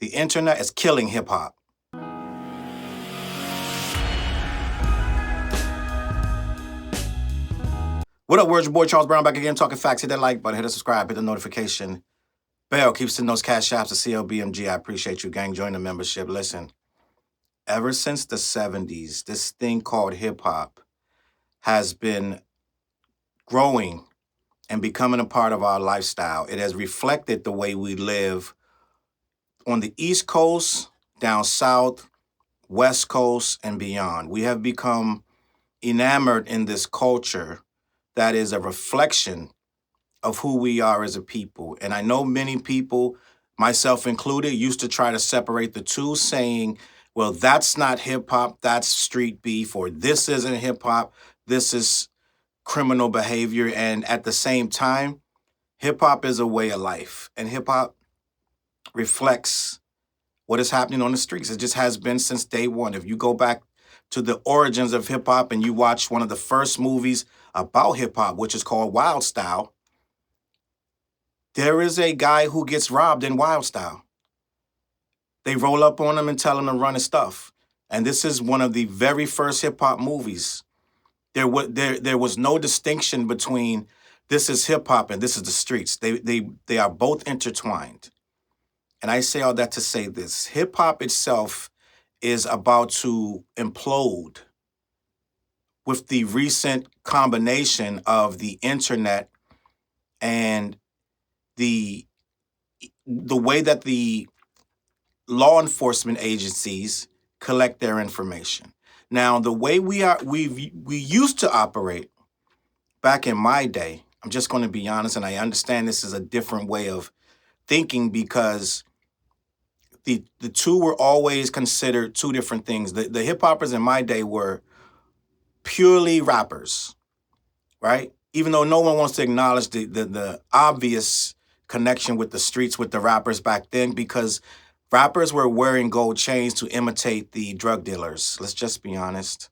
The internet is killing hip hop. What up, where's your boy Charles Brown back again, talking facts. Hit that like button, hit the subscribe, hit the notification bell. Keep sending those Cashaps to CLBMG. I appreciate you, gang. Join the membership. Listen, ever since the 70s, this thing called hip hop has been growing and becoming a part of our lifestyle. It has reflected the way we live on the East Coast, down South, West Coast, and beyond. We have become enamored in this culture that is a reflection of who we are as a people. And I know many people, myself included, used to try to separate the two, saying, well, that's not hip hop, that's street beef, or this isn't hip hop, this is criminal behavior. And at the same time, hip hop is a way of life, and hip hop reflects what is happening on the streets. It just has been since day one. If you go back to the origins of hip hop and you watch one of the first movies about hip hop, which is called Wild Style, there is a guy who gets robbed in Wild Style. They roll up on him and tell him to run his stuff. And this is one of the very first hip hop movies. There was no distinction between this is hip hop and this is the streets. They are both intertwined. And I say all that to say this: hip hop itself is about to implode with the recent combination of the internet and the way that the law enforcement agencies collect their information. Now, the way we used to operate back in my day, I'm just going to be honest, and I understand this is a different way of thinking, because the two were always considered two different things. The hip hoppers in my day were purely rappers, right? Even though no one wants to acknowledge the obvious connection with the streets with the rappers back then, because rappers were wearing gold chains to imitate the drug dealers. Let's just be honest.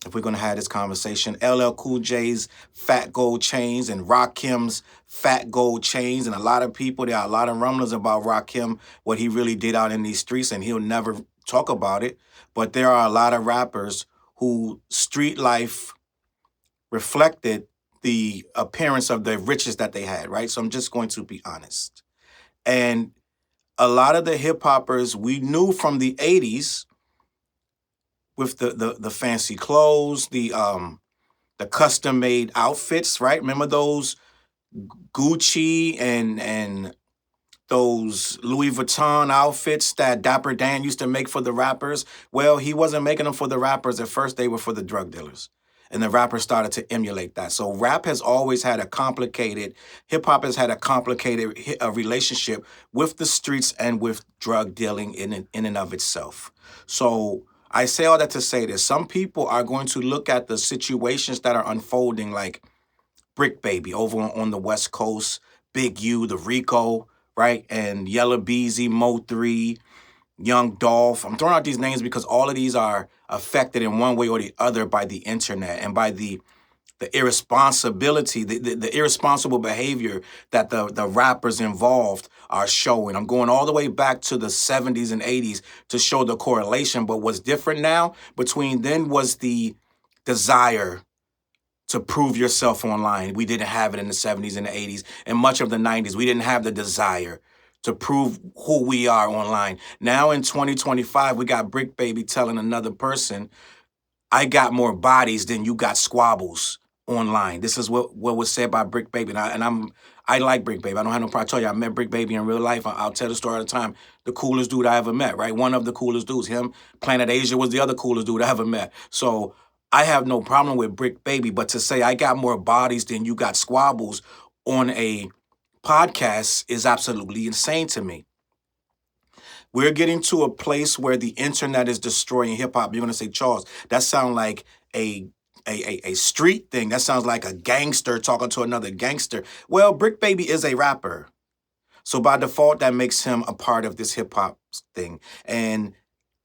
If we're going to have this conversation, LL Cool J's fat gold chains and Rakim's fat gold chains, and a lot of people, there are a lot of rumblings about Rakim, what he really did out in these streets, and he'll never talk about it. But there are a lot of rappers who street life reflected the appearance of the riches that they had, right? So I'm just going to be honest. And a lot of the hip hoppers we knew from the 80s, with the fancy clothes, the custom made outfits, right? Remember those Gucci and those Louis Vuitton outfits that Dapper Dan used to make for the rappers? Well, he wasn't making them for the rappers at first. They were for the drug dealers. And the rappers started to emulate that. So rap has always had hip hop has had a complicated relationship with the streets and with drug dealing in and of itself. So I say all that to say this: some people are going to look at the situations that are unfolding, like Brick Baby over on the West Coast, Big U, the Rico, right? And Yella Beezy, Mo 3, Young Dolph. I'm throwing out these names because all of these are affected in one way or the other by the internet and by the irresponsibility, the irresponsible behavior that the rappers involved are showing. I'm going all the way back to the 70s and 80s to show the correlation. But what's different now between then was the desire to prove yourself online. We didn't have it in the 70s and the 80s, and much of the 90s. We didn't have the desire to prove who we are online. Now in 2025, we got Brick Baby telling another person, I got more bodies than you got squabbles online. This is what was said by Brick Baby. I like Brick Baby. I don't have no problem. I tell you, I met Brick Baby in real life. I'll tell the story all the time. The coolest dude I ever met, right? One of the coolest dudes. Him, Planet Asia was the other coolest dude I ever met. So I have no problem with Brick Baby, but to say I got more bodies than you got squabbles on a podcast is absolutely insane to me. We're getting to a place where the internet is destroying hip hop. You're gonna say, Charles, that sounds like a street thing. That sounds like a gangster talking to another gangster. Well, Brick Baby is a rapper. So by default, that makes him a part of this hip hop thing. And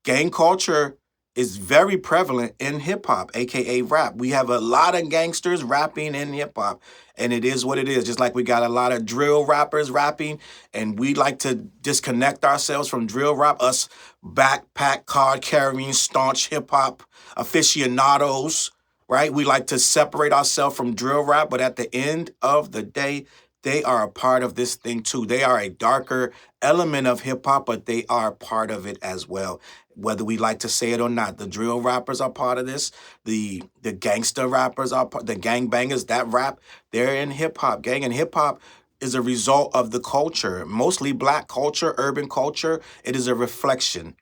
gang culture is very prevalent in hip hop, aka rap. We have a lot of gangsters rapping in hip hop, and it is what it is. Just like we got a lot of drill rappers rapping, and we like to disconnect ourselves from drill rap, us backpack card carrying staunch hip hop aficionados, right? We like to separate ourselves from drill rap, but at the end of the day, they are a part of this thing too. They are a darker element of hip hop, but they are part of it as well. Whether we like to say it or not, the drill rappers are part of this. The gangster rappers are the gangbangers that rap. They're in hip hop, gang, and hip hop is a result of the culture, mostly black culture, urban culture. It is a reflection.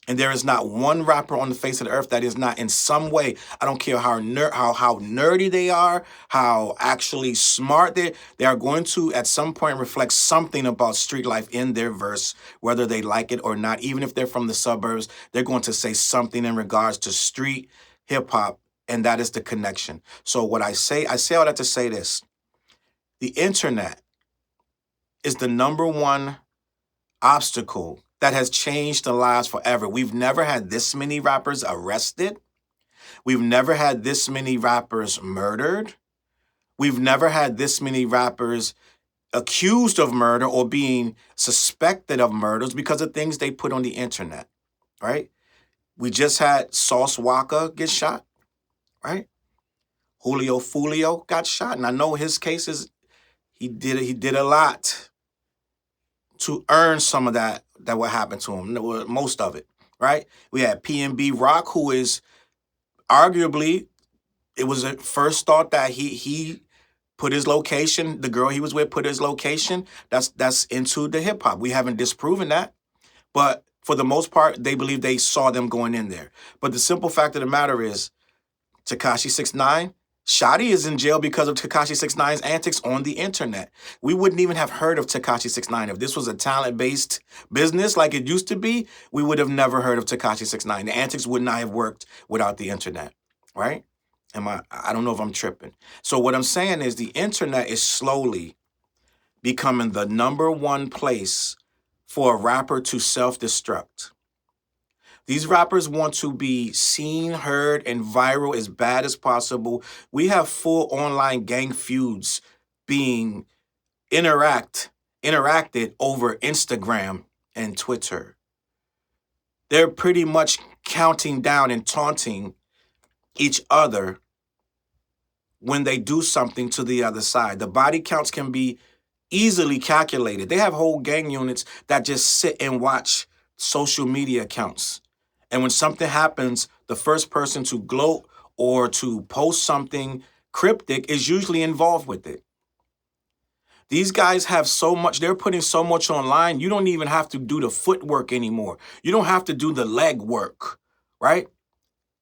And there is not one rapper on the face of the earth that is not in some way. I don't care how nerdy they are, how actually smart they are going to at some point reflect something about street life in their verse, whether they like it or not. Even if they're from the suburbs, they're going to say something in regards to street hip hop, and that is the connection. So what I say all that to say this: the internet is the number one obstacle that has changed the lives forever. We've never had this many rappers arrested. We've never had this many rappers murdered. We've never had this many rappers accused of murder or being suspected of murders because of things they put on the internet, right? We just had Sauce Walker get shot, right? Julio Fulio got shot, and I know his cases, he did a lot to earn some of that would happen to him, most of it, right? We had PNB Rock, who is arguably, it was at first thought that he put his location, the girl he was with put his location. That's into the hip hop. We haven't disproven that, but for the most part, they believe they saw them going in there. But the simple fact of the matter is, Tekashi 6ix9ine, Shotty is in jail because of Tekashi 6ix9ine's antics on the internet. We wouldn't even have heard of Tekashi 6ix9ine. If this was a talent-based business like it used to be, we would have never heard of Tekashi 6ix9ine. The antics would not have worked without the internet, right? I don't know if I'm tripping. So what I'm saying is the internet is slowly becoming the number one place for a rapper to self-destruct. These rappers want to be seen, heard, and viral as bad as possible. We have full online gang feuds being interacted over Instagram and Twitter. They're pretty much counting down and taunting each other when they do something to the other side. The body counts can be easily calculated. They have whole gang units that just sit and watch social media accounts. And when something happens, the first person to gloat or to post something cryptic is usually involved with it. These guys have so much, they're putting so much online, you don't even have to do the footwork anymore. You don't have to do the leg work, right?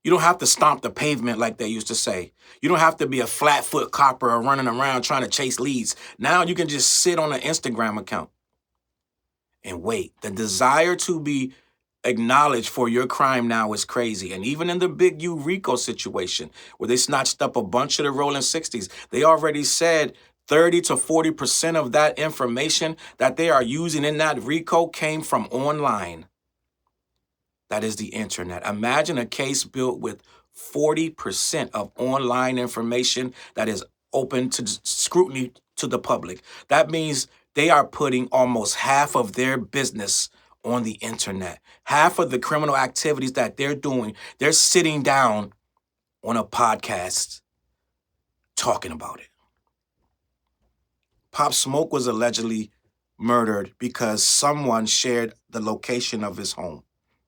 You don't have to stomp the pavement like they used to say. You don't have to be a flat-foot copper or running around trying to chase leads. Now you can just sit on an Instagram account and wait. The desire to be acknowledged for your crime now is crazy. And even in the Big U Rico situation, where they snatched up a bunch of the Rolling 60s, they already said 30 to 40% of that information that they are using in that Rico came from online. That is the internet. Imagine a case built with 40% of online information that is open to scrutiny to the public. That means they are putting almost half of their business on the internet. Half of the criminal activities that they're doing, they're sitting down on a podcast talking about it. Pop Smoke was allegedly murdered because someone shared the location of his home.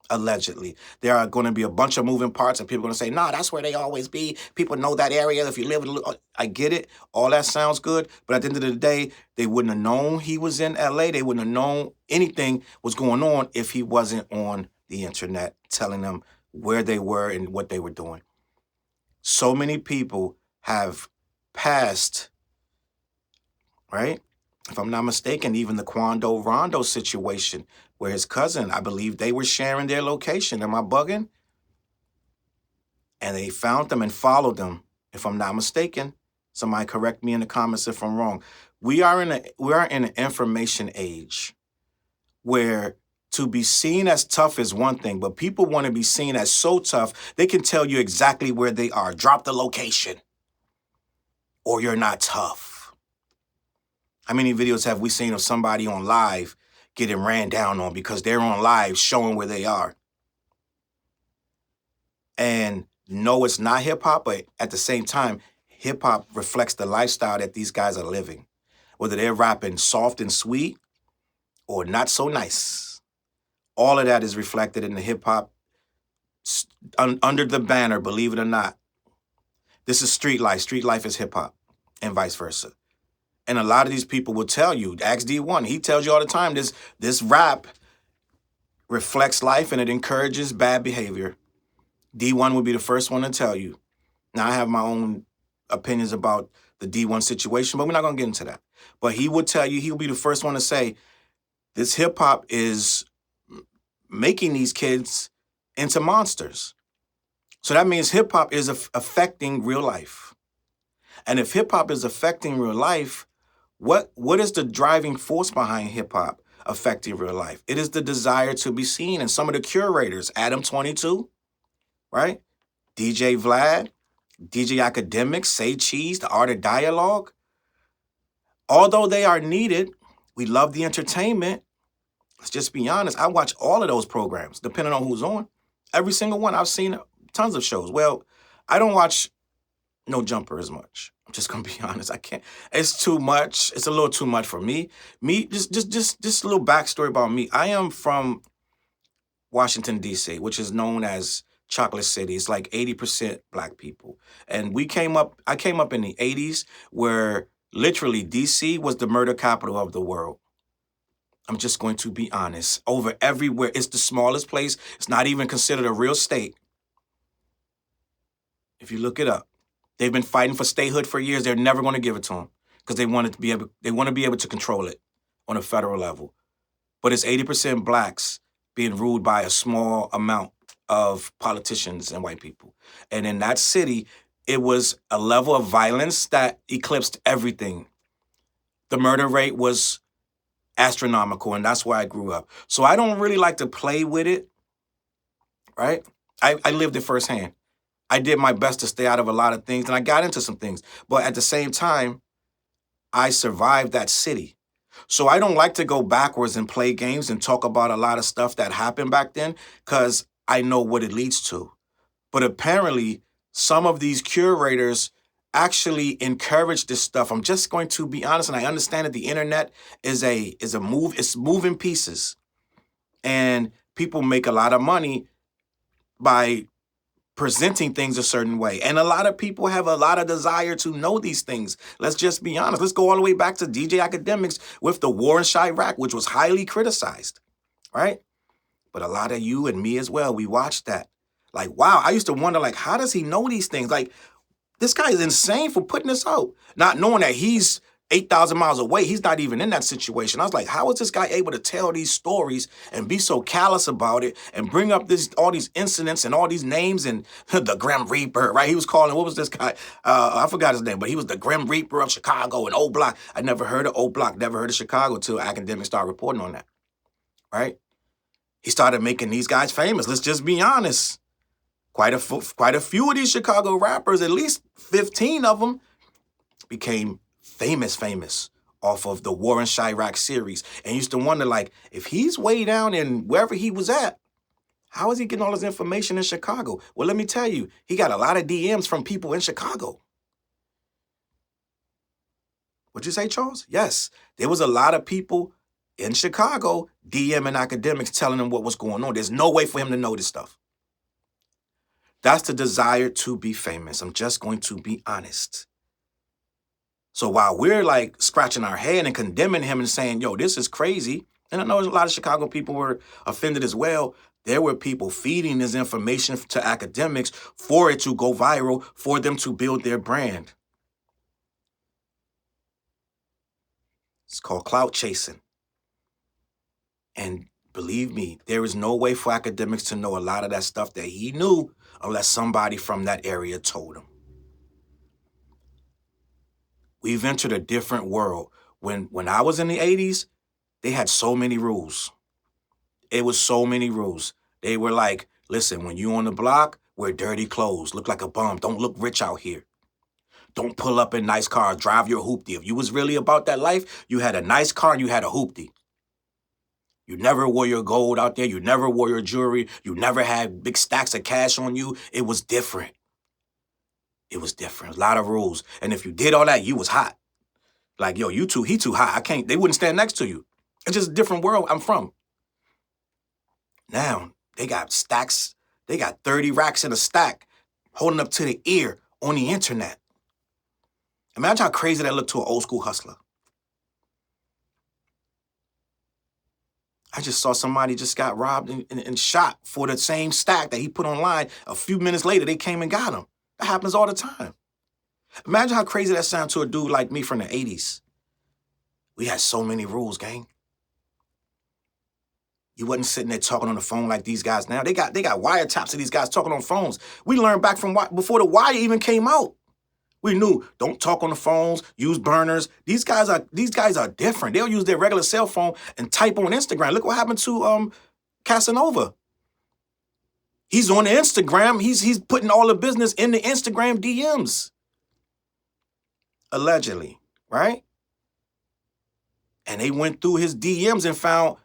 Allegedly. There are going to be a bunch of moving parts and people are going to say, nah, that's where they always be. People know that area. If you live in, I get it. All that sounds good. But at the end of the day, they wouldn't have known he was in LA. They wouldn't have known anything was going on if he wasn't on the internet telling them where they were and what they were doing. So many people have passed, right? If I'm not mistaken, even the Quando Rondo situation, where his cousin, I believe they were sharing their location. Am I bugging? And they found them and followed them, if I'm not mistaken. Somebody correct me in the comments if I'm wrong. We are in an information age where to be seen as tough is one thing, but people want to be seen as so tough, they can tell you exactly where they are. Drop the location, or you're not tough. How many videos have we seen of somebody on live getting ran down on because they're on live showing where they are? And no, it's not hip-hop, but at the same time, hip-hop reflects the lifestyle that these guys are living. Whether they're rapping soft and sweet or not so nice. All of that is reflected in the hip-hop under the banner, believe it or not. This is street life. Street life is hip-hop and vice versa. And a lot of these people will tell you, ask D1, he tells you all the time, this rap reflects life and it encourages bad behavior. D1 would be the first one to tell you. Now, I have my own opinions about the D1 situation, but we're not going to get into that. But he would tell you, he'll be the first one to say, this hip-hop is making these kids into monsters. So that means hip-hop is affecting real life. And if hip-hop is affecting real life, what is the driving force behind hip-hop affecting real life? It is the desire to be seen. And some of the curators, Adam 22, right? DJ Vlad, DJ Academics, Say Cheese, The Art of Dialogue. Although they are needed, we love the entertainment. Let's just be honest. I watch all of those programs, depending on who's on. Every single one. I've seen tons of shows. Well, I don't watch No Jumper as much. I'm just gonna be honest. I can't. It's too much. It's a little too much for me. Just a little backstory about me. I am from Washington, D.C., which is known as Chocolate City. It's like 80% Black people. And I came up in the 80s where literally D.C. was the murder capital of the world. I'm just going to be honest. Over everywhere, it's the smallest place. It's not even considered a real state. If you look it up, they've been fighting for statehood for years. They're never going to give it to them because they want to be able to control it on a federal level. But it's 80% Blacks being ruled by a small amount of politicians and white people. And in that city, it was a level of violence that eclipsed everything. The murder rate was astronomical, and that's where I grew up. So I don't really like to play with it, right? I lived it firsthand. I did my best to stay out of a lot of things, and I got into some things. But at the same time, I survived that city. So I don't like to go backwards and play games and talk about a lot of stuff that happened back then because I know what it leads to. But apparently, some of these curators actually encourage this stuff. I'm just going to be honest, and I understand that the internet is it's moving pieces. And people make a lot of money by presenting things a certain way. And a lot of people have a lot of desire to know these things. Let's just be honest. Let's go all the way back to DJ Academics with the war in Chirac, which was highly criticized, right? But a lot of you and me as well, we watched that. Like, wow, I used to wonder, like, how does he know these things? Like, this guy is insane for putting this out. Not knowing that he's 8,000 miles away. He's not even in that situation. I was like, how is this guy able to tell these stories and be so callous about it and bring up all these incidents and all these names and the Grim Reaper, right? He was calling, what was this guy? I forgot his name, but he was the Grim Reaper of Chicago and O Block. I never heard of O Block, never heard of Chicago until Academics started reporting on that, right? He started making these guys famous. Let's just be honest. Quite a few of these Chicago rappers, at least 15 of them, became famous off of the War in Chirac series. And used to wonder, like, if he's way down in wherever he was at, how is he getting all his information in Chicago? Well, let me tell you, he got a lot of DMs from people in Chicago. What'd you say, Charles? Yes, there was a lot of people in Chicago DMing Academics telling him what was going on. There's no way for him to know this stuff. That's the desire to be famous. I'm just going to be honest. So while we're like scratching our head and condemning him and saying, yo, this is crazy, and I know a lot of Chicago people were offended as well, there were people feeding this information to Academics for it to go viral, for them to build their brand. It's called clout chasing. And believe me, there is no way for Academics to know a lot of that stuff that he knew unless somebody from that area told him. We've entered a different world. When I was in the 80s, they had so many rules. It was so many rules. They were like, listen, when you on the block, wear dirty clothes, look like a bum, don't look rich out here. Don't pull up in nice cars, drive your hoopty. If you was really about that life, you had a nice car and you had a hoopty. You never wore your gold out there. You never wore your jewelry. You never had big stacks of cash on you. It was different. It was different. A lot of rules. And if you did all that, you was hot. Like, yo, he too hot. I can't, they wouldn't stand next to you. It's just a different world I'm from. Now, they got stacks. They got 30 racks in a stack holding up to the ear on the internet. Imagine how crazy that looked to an old school hustler. I just saw somebody just got robbed and shot for the same stack that he put online. A few minutes later, they came and got him. That happens all the time. Imagine how crazy that sounds to a dude like me from the 80s. We had so many rules, gang. You wasn't sitting there talking on the phone like these guys now. They got wiretaps of these guys talking on phones. We learned back from before the wire even came out. We knew, don't talk on the phones, use burners. These guys are different. They'll use their regular cell phone and type on Instagram. Look what happened to Casanova. He's on the Instagram. He's putting all the business in the Instagram DMs. Allegedly, right? And they went through his DMs and found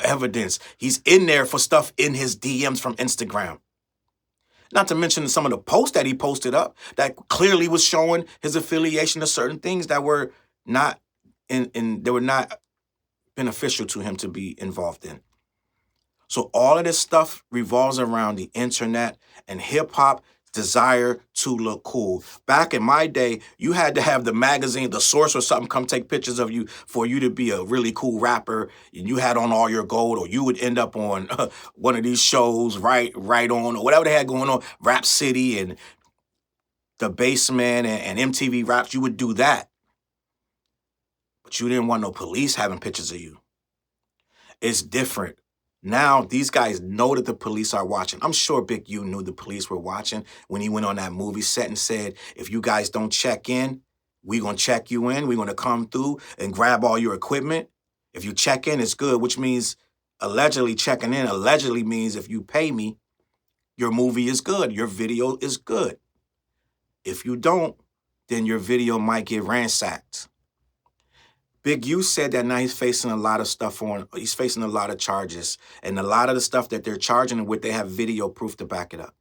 evidence. He's in there for stuff in his DMs from Instagram. Not to mention some of the posts that he posted up that clearly was showing his affiliation to certain things that were not they were not beneficial to him to be involved in. So all of this stuff revolves around the internet and hip-hop desire to look cool. Back in my day, you had to have the magazine, The Source or something, come take pictures of you for you to be a really cool rapper. And you had on all your gold, or you would end up on one of these shows, right on, or whatever they had going on, Rap City and The Basement and MTV Raps. You would do that. But you didn't want no police having pictures of you. It's different. Now, these guys know that the police are watching. I'm sure Big U knew the police were watching when he went on that movie set and said, if you guys don't check in, we're going to check you in. We're going to come through and grab all your equipment. If you check in, it's good, which means allegedly checking in allegedly means if you pay me, your movie is good. Your video is good. If you don't, then your video might get ransacked. Big U said that now he's facing a lot of stuff he's facing a lot of charges. And a lot of the stuff that they're charging him with, they have video proof to back it up.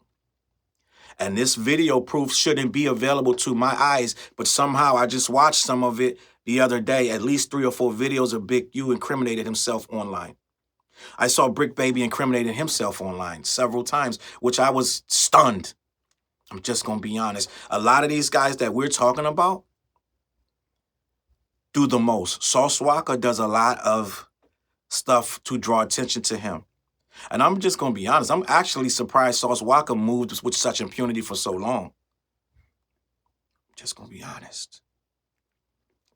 And this video proof shouldn't be available to my eyes, but somehow I just watched some of it the other day, at least 3 or 4 videos of Big U incriminated himself online. I saw Brick Baby incriminating himself online several times, which I was stunned. I'm just going to be honest. A lot of these guys that we're talking about do the most. Sauce Walker does a lot of stuff to draw attention to him. And I'm just going to be honest. I'm actually surprised Sauce Walker moved with such impunity for so long. I'm just going to be honest.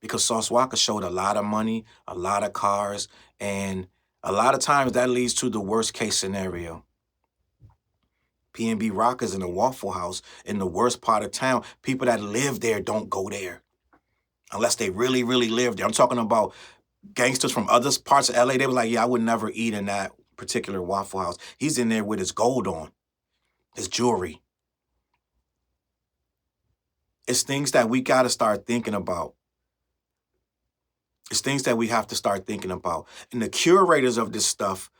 Because Sauce Walker showed a lot of money, a lot of cars, and a lot of times that leads to the worst case scenario. P&B Rockers in a Waffle House in the worst part of town. People that live there don't go there. Unless they really, really live there. I'm talking about gangsters from other parts of LA. They were like, yeah, I would never eat in that particular Waffle House. He's in there with his gold on, his jewelry. It's things that we got to start thinking about. It's things that we have to start thinking about. And the curators of this stuff,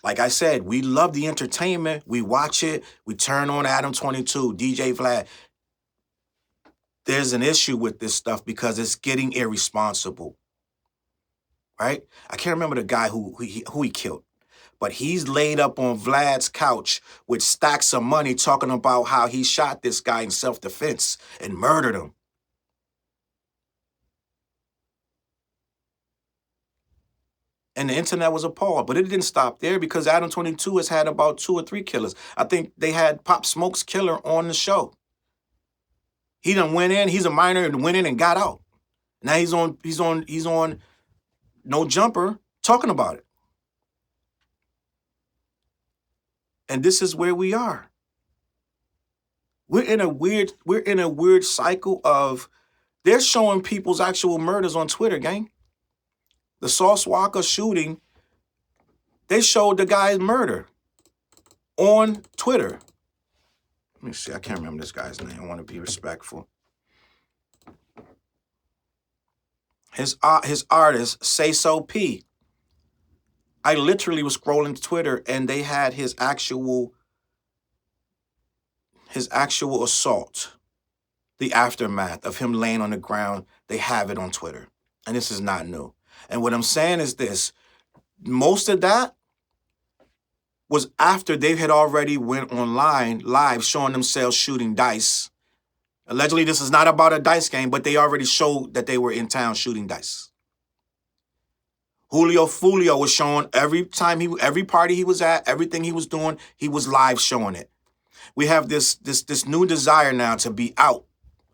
like I said, we love the entertainment. We watch it. We turn on Adam 22, DJ Vlad. There's an issue with this stuff because it's getting irresponsible, right? I can't remember the guy who he killed, but he's laid up on Vlad's couch with stacks of money talking about how he shot this guy in self-defense and murdered him. And the internet was appalled, but it didn't stop there because Adam 22 has had about 2 or 3 killers. I think they had Pop Smoke's killer on the show. He done went in, he's a minor and went in and got out. Now he's on No Jumper talking about it. And this is where we are. We're in a weird cycle of they're showing people's actual murders on Twitter, gang. The Sauce Walker shooting They showed the guy's murder on Twitter. Let me see. I can't remember this guy's name. I want to be respectful. His artist, Say So P. I literally was scrolling Twitter and they had his actual assault, the aftermath of him laying on the ground. They have it on Twitter. And this is not new. And what I'm saying is this. Most of that was after they had already went online live showing themselves shooting dice. Allegedly, this is not about a dice game, but they already showed that they were in town shooting dice. Julio Fulio was showing every party he was at, everything he was doing, he was live showing it. We have this new desire now to be out.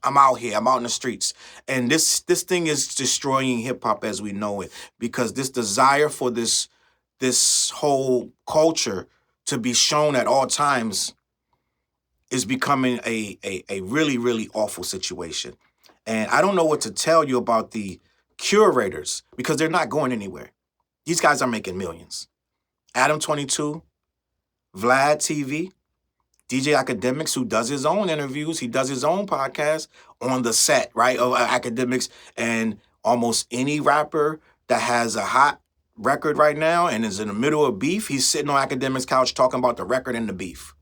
I'm out here. I'm out in the streets. And this thing is destroying hip-hop as we know it, because this desire for this whole culture to be shown at all times is becoming a really, really awful situation. And I don't know what to tell you about the curators, because they're not going anywhere. These guys are making millions. Adam 22, Vlad TV, DJ Academics, who does his own interviews, he does his own podcast on the set, right, of Academics. And almost any rapper that has a hot record right now and is in the middle of beef, he's sitting on Academics' couch talking about the record and the beef.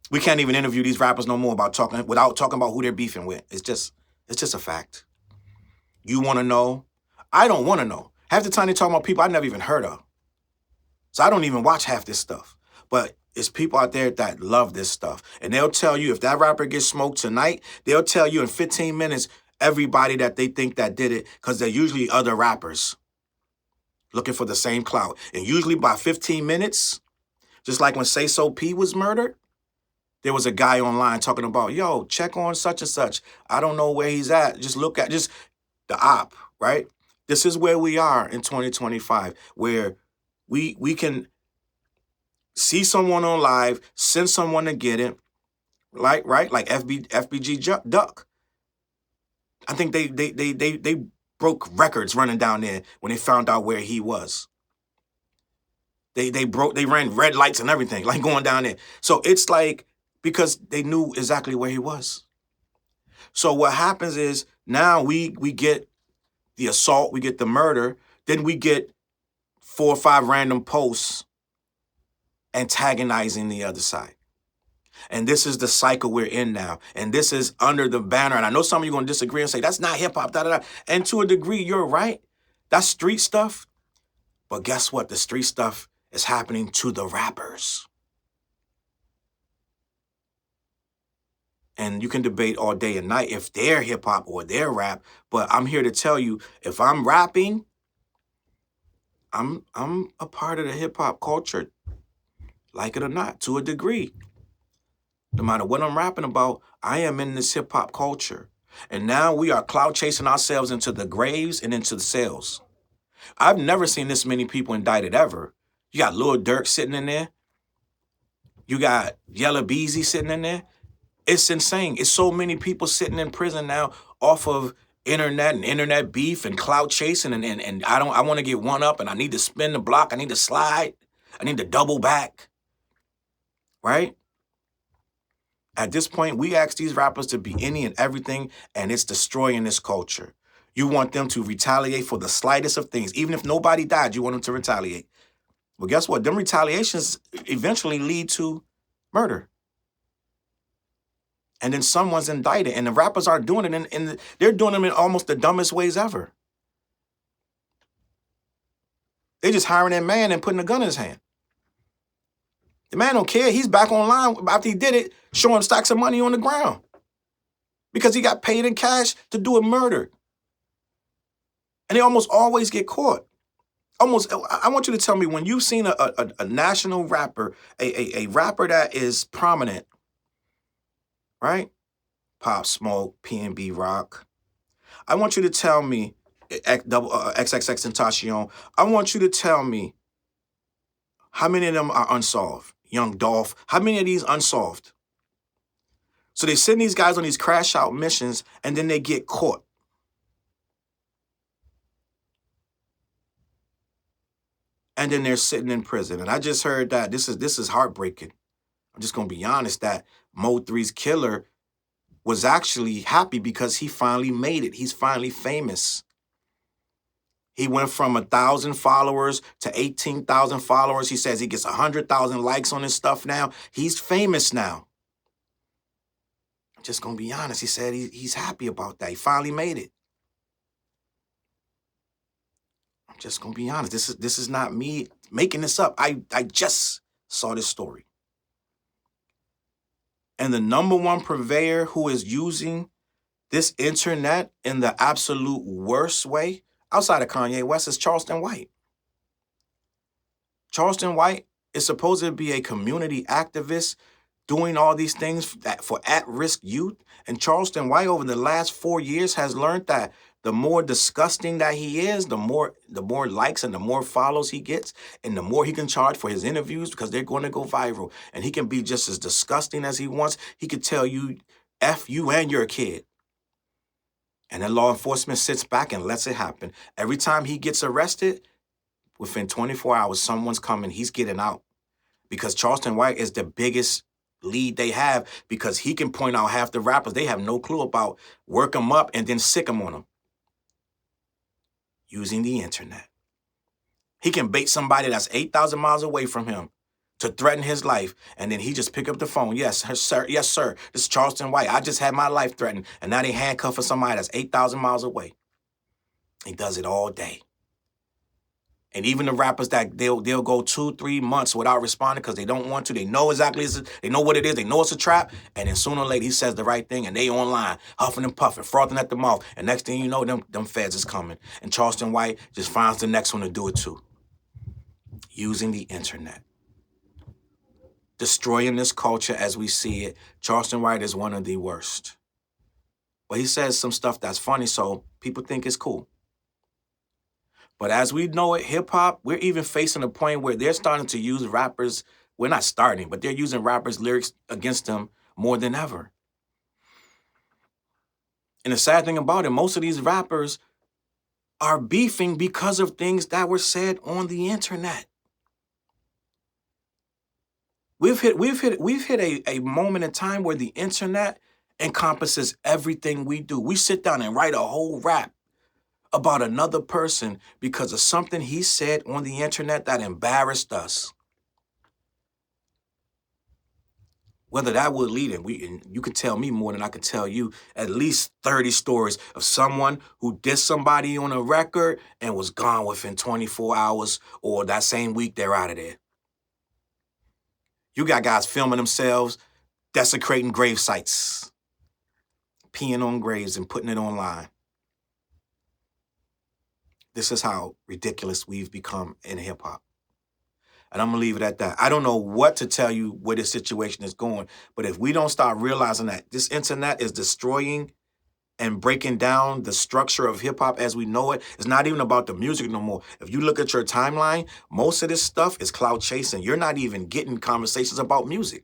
We can't even interview these rappers no more without talking about who they're beefing with. It's just a fact. You want to know? I don't want to know. Half the time they talk about people I never even heard of. So I don't even watch half this stuff. But it's people out there that love this stuff. And they'll tell you if that rapper gets smoked tonight, they'll tell you in 15 minutes everybody that they think that did it, because they're usually other rappers looking for the same clout. And usually by 15 minutes, just like when Say So P was murdered, there was a guy online talking about, yo, check on such and such. I don't know where he's at. Just look at the op, right? This is where we are in 2025, where we can see someone on live, send someone to get it, like FBG Duck. I think they broke records running down there when they found out where he was. They ran red lights and everything, like going down there. So it's like, because they knew exactly where he was. So what happens is now we get the assault, we get the murder, then we get 4 or 5 random posts antagonizing the other side. And this is the cycle we're in now. And this is under the banner. And I know some of you are going to disagree and say, that's not hip hop, da-da-da. And to a degree, you're right. That's street stuff. But guess what? The street stuff is happening to the rappers. And you can debate all day and night if they're hip hop or they're rap. But I'm here to tell you, if I'm rapping, I'm a part of the hip hop culture, like it or not, to a degree. No matter what I'm rapping about, I am in this hip hop culture. And now we are cloud chasing ourselves into the graves and into the cells. I've never seen this many people indicted ever. You got Lil Durk sitting in there. You got Yella Beezy sitting in there. It's insane. It's so many people sitting in prison now off of internet and internet beef and clout chasing. And I want to get one up and I need to spin the block. I need to slide. I need to double back. Right? At this point, we ask these rappers to be any and everything, and it's destroying this culture. You want them to retaliate for the slightest of things. Even if nobody died, you want them to retaliate. Well, guess what? Them retaliations eventually lead to murder. And then someone's indicted, and the rappers aren't doing it, they're doing them in almost the dumbest ways ever. They just hiring that man and putting a gun in his hand. The man don't care. He's back online after he did it, showing stacks of money on the ground because he got paid in cash to do a murder. And they almost always get caught. I want you to tell me, when you've seen a national rapper, a rapper that is prominent, right? Pop Smoke, PNB Rock. I want you to tell me, XXXTentacion, I want you to tell me how many of them are unsolved. Young Dolph, how many of these unsolved? So they send these guys on these crash out missions and then they get caught. and then they're sitting in prison. And I just heard that this is heartbreaking. I'm just gonna be honest that Mo3's killer was actually happy because he finally made it. He's finally famous. He went from 1,000 followers to 18,000 followers. He says he gets 100,000 likes on his stuff now. He's famous now. I'm just gonna be honest. He said he's happy about that. He finally made it. I'm just gonna be honest. This is not me making this up. I just saw this story. And the #1 purveyor who is using this internet in the absolute worst way, outside of Kanye West, is Charleston White. Charleston White is supposed to be a community activist doing all these things for at-risk youth. And Charleston White, over the last 4 years, has learned that the more disgusting that he is, the more likes and the more follows he gets, and the more he can charge for his interviews because they're going to go viral. And he can be just as disgusting as he wants. He could tell you, F you and your kid. And then law enforcement sits back and lets it happen. Every time he gets arrested, within 24 hours, someone's coming, he's getting out. Because Charleston White is the biggest lead they have, because he can point out half the rappers they have no clue about, work them up, and then sick them on them. Using the internet. He can bait somebody that's 8,000 miles away from him to threaten his life, and then he just pick up the phone. Yes, sir. Yes, sir. This is Charleston White. I just had my life threatened, and now they handcuffing somebody that's 8,000 miles away. He does it all day. And even the rappers that they'll go 2-3 months without responding because they don't want to. They know exactly, they know what it is. They know it's a trap. And then sooner or later, he says the right thing, and they online, huffing and puffing, frothing at the mouth. And next thing you know, them feds is coming. And Charleston White just finds the next one to do it too. Using the internet. Destroying this culture as we see it. Charleston White is one of the worst. But he says some stuff that's funny, so people think it's cool. But as we know it, hip-hop, we're even facing a point where they're starting to use rappers. We're not starting, but they're using rappers' lyrics against them more than ever. And the sad thing about it, most of these rappers are beefing because of things that were said on the internet. We've hit a moment in time where the internet encompasses everything we do. We sit down and write a whole rap about another person because of something he said on the internet that embarrassed us. Whether that would lead, and you could tell me more than I could tell you, at least 30 stories of someone who dissed somebody on a record and was gone within 24 hours, or that same week they're out of there. You got guys filming themselves, desecrating grave sites, peeing on graves and putting it online. This is how ridiculous we've become in hip-hop. And I'm going to leave it at that. I don't know what to tell you where this situation is going, but if we don't start realizing that this internet is destroying and breaking down the structure of hip-hop as we know it, it's not even about the music no more. If you look at your timeline, most of this stuff is clout chasing. You're not even getting conversations about music.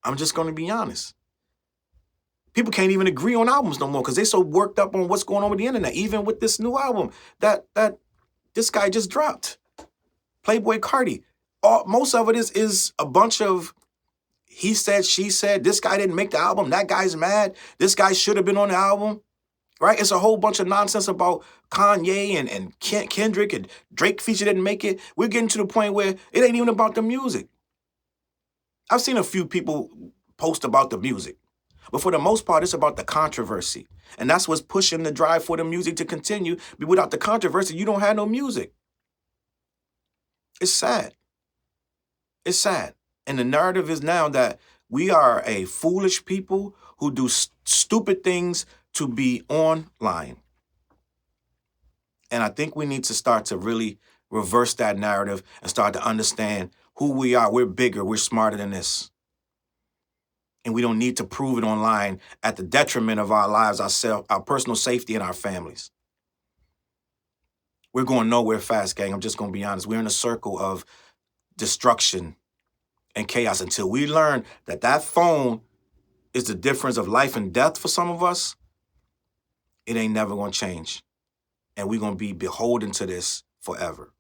I'm just going to be honest. People can't even agree on albums no more because they're so worked up on what's going on with the internet. Even with this new album that this guy just dropped, Playboy Carti. Most of it is a bunch of he said, she said, this guy didn't make the album, that guy's mad, this guy should have been on the album, right? It's a whole bunch of nonsense about Kanye and Kendrick and Drake feature didn't make it. We're getting to the point where it ain't even about the music. I've seen a few people post about the music. But for the most part, it's about the controversy. And that's what's pushing the drive for the music to continue. But without the controversy, you don't have no music. It's sad. It's sad. And the narrative is now that we are a foolish people who do stupid things to be online. And I think we need to start to really reverse that narrative and start to understand who we are. We're bigger. We're smarter than this. And we don't need to prove it online at the detriment of our lives, our personal safety, and our families. We're going nowhere fast, gang. I'm just going to be honest. We're in a circle of destruction and chaos until we learn that that phone is the difference of life and death for some of us. It ain't never going to change. And we're going to be beholden to this forever.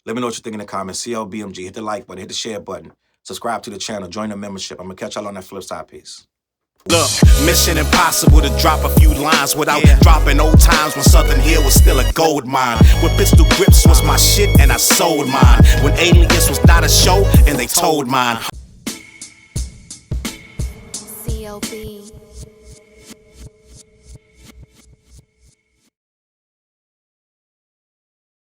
Let me know what you think in the comments. CLBMG, hit the like button, hit the share button, subscribe to the channel, join the membership. I'm gonna catch y'all on that flip side. Peace. Look, mission impossible to drop a few lines without dropping old times when Southern Hill was still a gold mine. When pistol grips was my shit and I sold mine. When Alias was not a show and they told mine. CLB.